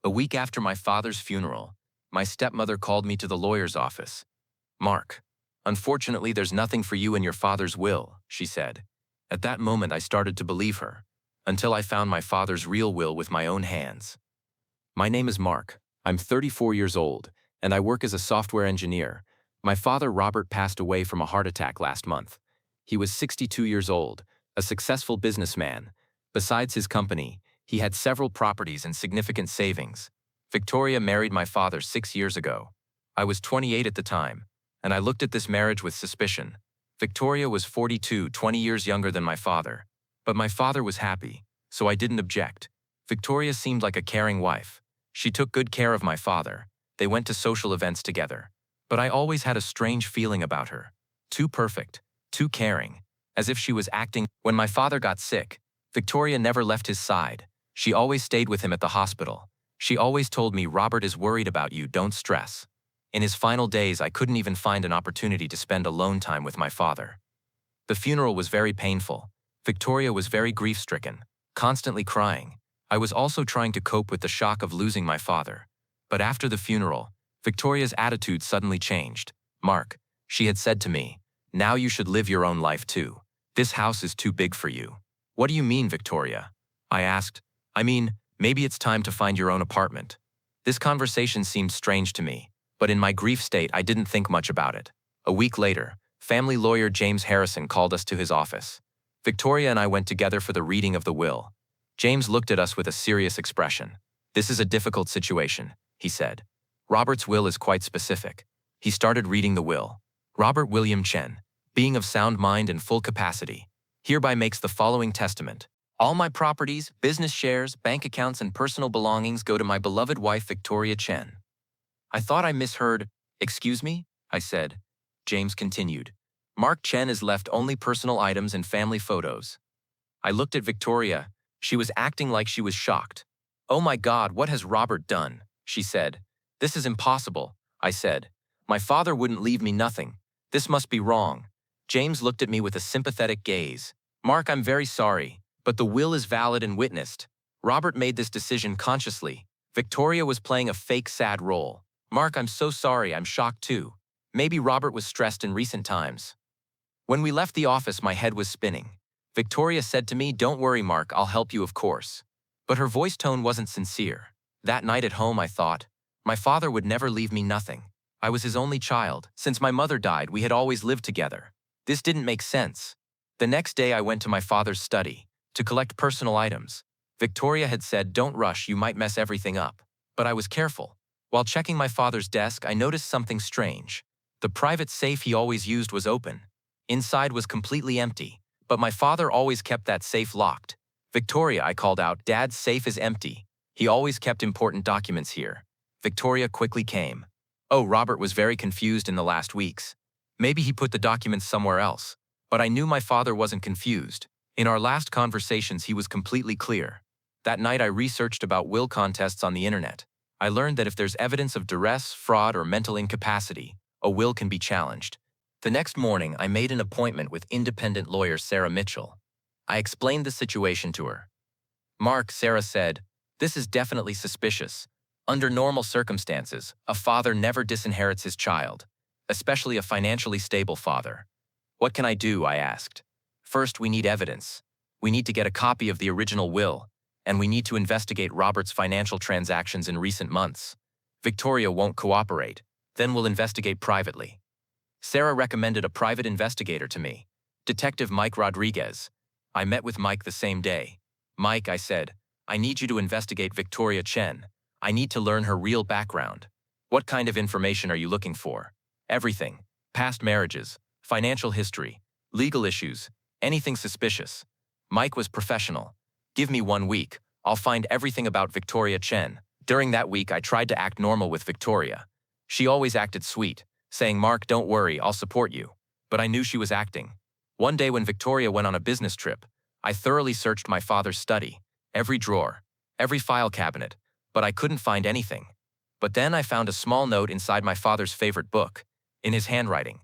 A week after my father's funeral, my stepmother called me to the lawyer's office. "Mark, unfortunately there's nothing for you in your father's will," she said. At that moment I started to believe her, until I found my father's real will with my own hands. My name is Mark. I'm 34 years old, and I work as a software engineer. My father, Robert, passed away from a heart attack last month. He was 62 years old, a successful businessman. Besides his company, he had several properties and significant savings. Victoria married my father 6 years ago. I was 28 at the time, and I looked at this marriage with suspicion. Victoria was 42, 20 years younger than my father. But my father was happy, so I didn't object. Victoria seemed like a caring wife. She took good care of my father. They went to social events together. But I always had a strange feeling about her. Too perfect, too caring, as if she was acting. When my father got sick, Victoria never left his side. She always stayed with him at the hospital. She always told me, "Robert is worried about you, don't stress." In his final days, I couldn't even find an opportunity to spend alone time with my father. The funeral was very painful. Victoria was very grief-stricken, constantly crying. I was also trying to cope with the shock of losing my father. But after the funeral, Victoria's attitude suddenly changed. "Mark," she had said to me, "now you should live your own life too. This house is too big for you." "What do you mean, Victoria?" I asked. "I mean, maybe it's time to find your own apartment." This conversation seemed strange to me, but in my grief state I didn't think much about it. A week later, family lawyer James Harrison called us to his office. Victoria and I went together for the reading of the will. James looked at us with a serious expression. "This is a difficult situation," he said. "Robert's will is quite specific." He started reading the will. "Robert William Chen, being of sound mind and full capacity, hereby makes the following testament. All my properties, business shares, bank accounts, and personal belongings go to my beloved wife Victoria Chen." I thought I misheard. "Excuse me?" I said. James continued. "Mark Chen has left only personal items and family photos." I looked at Victoria. She was acting like she was shocked. "Oh my God, what has Robert done?" she said. "This is impossible," I said. "My father wouldn't leave me nothing. This must be wrong." James looked at me with a sympathetic gaze. "Mark, I'm very sorry, but the will is valid and witnessed. Robert made this decision consciously. Victoria was playing a fake sad role. Mark, I'm so sorry, I'm shocked too. Maybe Robert was stressed in recent times." When we left the office, my head was spinning. Victoria said to me, "Don't worry, Mark, I'll help you, of course." But her voice tone wasn't sincere. That night at home I thought, my father would never leave me nothing. I was his only child. Since my mother died, we had always lived together. This didn't make sense. The next day I went to my father's study to collect personal items. Victoria had said, "Don't rush, you might mess everything up." But I was careful. While checking my father's desk, I noticed something strange. The private safe he always used was open. Inside was completely empty, but my father always kept that safe locked. "Victoria," I called out, "Dad's safe is empty. He always kept important documents here." Victoria quickly came. Oh, Robert was very confused in the last weeks. Maybe he put the documents somewhere else. But I knew my father wasn't confused. In our last conversations, he was completely clear. That night I researched about will contests on the internet. I learned that if there's evidence of duress, fraud, or mental incapacity, a will can be challenged. The next morning, I made an appointment with independent lawyer Sarah Mitchell. I explained the situation to her. "Mark," Sarah said, "this is definitely suspicious. Under normal circumstances, a father never disinherits his child, especially a financially stable father." "What can I do?" I asked. "First, we need evidence. We need to get a copy of the original will, and we need to investigate Robert's financial transactions in recent months. Victoria won't cooperate. Then we'll investigate privately." Sarah recommended a private investigator to me, Detective Mike Rodriguez. I met with Mike the same day. "Mike," I said, "I need you to investigate Victoria Chen. I need to learn her real background." "What kind of information are you looking for?" "Everything. Past marriages, financial history, legal issues, anything suspicious." Mike was professional. "Give me 1 week. I'll find everything about Victoria Chen." During that week, I tried to act normal with Victoria. She always acted sweet, saying, "Mark, don't worry, I'll support you." But I knew she was acting. One day when Victoria went on a business trip, I thoroughly searched my father's study, every drawer, every file cabinet, but I couldn't find anything. But then I found a small note inside my father's favorite book, in his handwriting.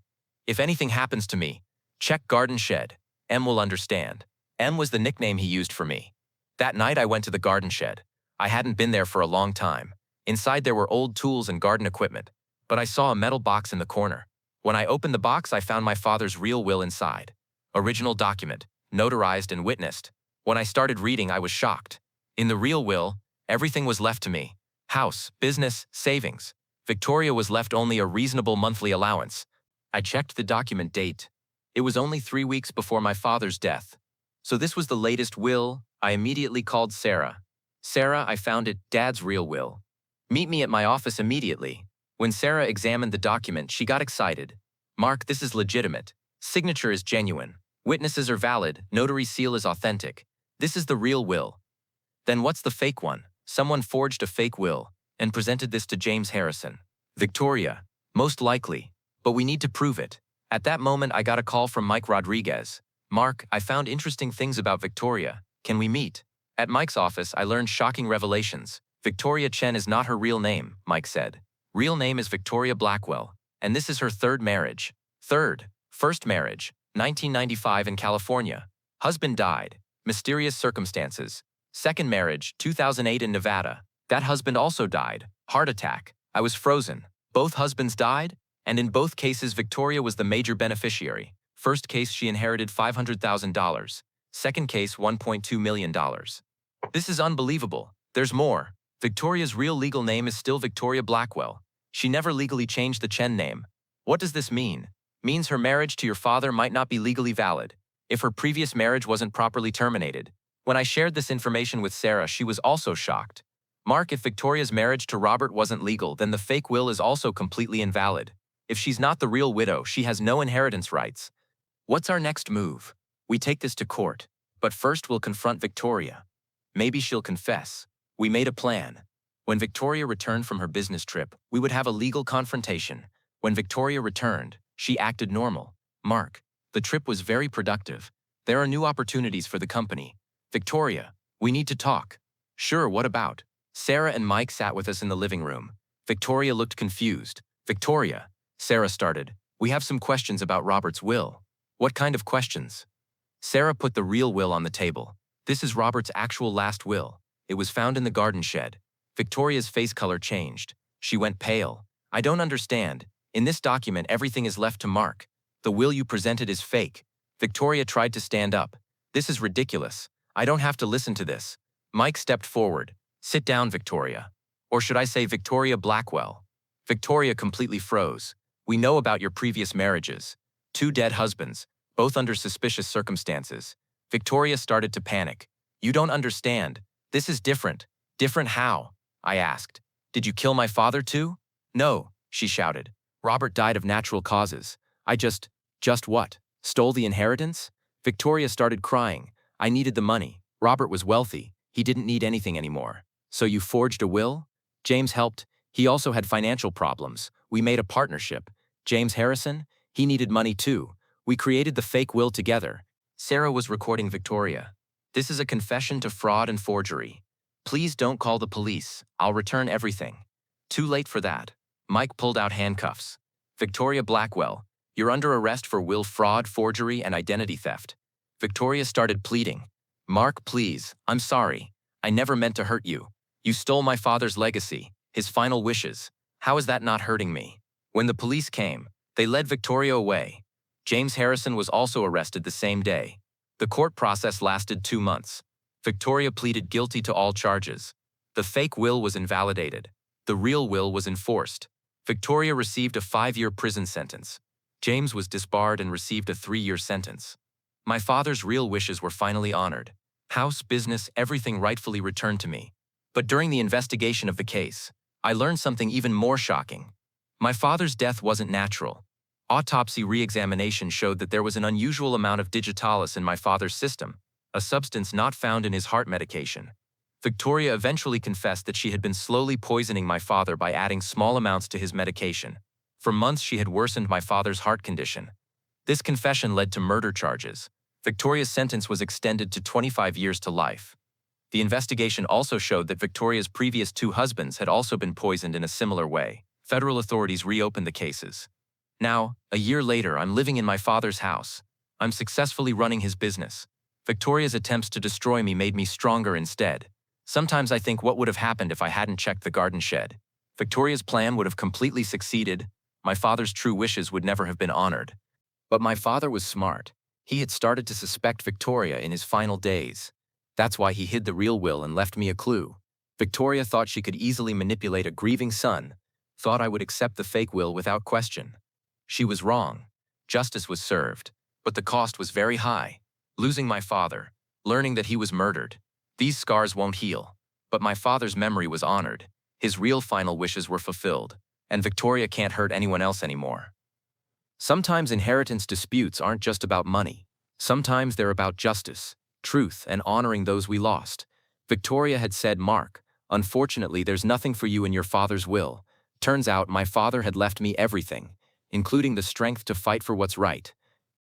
"If anything happens to me, check garden shed. M will understand." M was the nickname he used for me. That night I went to the garden shed. I hadn't been there for a long time. Inside there were old tools and garden equipment, but I saw a metal box in the corner. When I opened the box, I found my father's real will inside. Original document, notarized and witnessed. When I started reading, I was shocked. In the real will, everything was left to me. House, business, savings. Victoria was left only a reasonable monthly allowance. I checked the document date. It was only 3 weeks before my father's death. So this was the latest will. I immediately called Sarah. Sarah, I found it, Dad's real will. Meet me at my office immediately. When Sarah examined the document, she got excited. Mark, this is legitimate. Signature is genuine. Witnesses are valid. Notary seal is authentic. This is the real will. Then what's the fake one? Someone forged a fake will and presented this to James Harrison. Victoria, most likely, but we need to prove it. At that moment, I got a call from Mike Rodriguez. Mark, I found interesting things about Victoria. Can we meet? At Mike's office, I learned shocking revelations. Victoria Chen is not her real name, Mike said. Real name is Victoria Blackwell, and this is her third marriage. First marriage, 1995 in California. Husband died. Mysterious circumstances. Second marriage, 2008 in Nevada. That husband also died. Heart attack. I was frozen. Both husbands died, and in both cases Victoria was the major beneficiary. First case, she inherited $500,000. Second case, $1.2 million. This is unbelievable. There's more. Victoria's real legal name is still Victoria Blackwell. She never legally changed the Chen name. What does this mean? Means her marriage to your father might not be legally valid if her previous marriage wasn't properly terminated. When I shared this information with Sarah, she was also shocked. Mark, if Victoria's marriage to Robert wasn't legal, then the fake will is also completely invalid. If she's not the real widow, she has no inheritance rights. What's our next move? We take this to court, but first we'll confront Victoria. Maybe she'll confess. We made a plan. When Victoria returned from her business trip, we would have a legal confrontation. When Victoria returned, she acted normal. Mark, the trip was very productive. There are new opportunities for the company. Victoria, we need to talk. Sure, what about? Sarah and Mike sat with us in the living room. Victoria looked confused. Victoria, Sarah started, we have some questions about Robert's will. What kind of questions? Sarah put the real will on the table. This is Robert's actual last will. It was found in the garden shed. Victoria's face color changed. She went pale. I don't understand. In this document, everything is left to Mark. The will you presented is fake. Victoria tried to stand up. This is ridiculous. I don't have to listen to this. Mike stepped forward. Sit down, Victoria. Or should I say Victoria Blackwell? Victoria completely froze. We know about your previous marriages. 2 dead husbands, both under suspicious circumstances. Victoria started to panic. You don't understand. This is different. Different how? I asked. Did you kill my father too? No, she shouted. Robert died of natural causes. I just what? Stole the inheritance? Victoria started crying. I needed the money. Robert was wealthy. He didn't need anything anymore. So you forged a will? James helped. He also had financial problems. We made a partnership. James Harrison? He needed money too. We created the fake will together. Sarah was recording Victoria. This is a confession to fraud and forgery. Please don't call the police. I'll return everything. Too late for that. Mike pulled out handcuffs. Victoria Blackwell, you're under arrest for will fraud, forgery, and identity theft. Victoria started pleading. Mark, please, I'm sorry. I never meant to hurt you. You stole my father's legacy, his final wishes. How is that not hurting me? When the police came, they led Victoria away. James Harrison was also arrested the same day. The court process lasted 2 months. Victoria pleaded guilty to all charges. The fake will was invalidated. The real will was enforced. Victoria received a 5-year prison sentence. James was disbarred and received a 3-year sentence. My father's real wishes were finally honored. House, business, everything rightfully returned to me. But during the investigation of the case, I learned something even more shocking. My father's death wasn't natural. Autopsy re-examination showed that there was an unusual amount of digitalis in my father's system, a substance not found in his heart medication. Victoria eventually confessed that she had been slowly poisoning my father by adding small amounts to his medication. For months she had worsened my father's heart condition. This confession led to murder charges. Victoria's sentence was extended to 25 years to life. The investigation also showed that Victoria's previous 2 husbands had also been poisoned in a similar way. Federal authorities reopened the cases. Now, a year later, I'm living in my father's house. I'm successfully running his business. Victoria's attempts to destroy me made me stronger instead. Sometimes I think what would have happened if I hadn't checked the garden shed. Victoria's plan would have completely succeeded. My father's true wishes would never have been honored. But my father was smart. He had started to suspect Victoria in his final days. That's why he hid the real will and left me a clue. Victoria thought she could easily manipulate a grieving son, thought I would accept the fake will without question. She was wrong. Justice was served, but the cost was very high. Losing my father, learning that he was murdered. These scars won't heal. But my father's memory was honored. His real final wishes were fulfilled, and Victoria can't hurt anyone else anymore. Sometimes inheritance disputes aren't just about money. Sometimes they're about justice, truth, and honoring those we lost. Victoria had said, "Mark, unfortunately there's nothing for you in your father's will." Turns out my father had left me everything, including the strength to fight for what's right.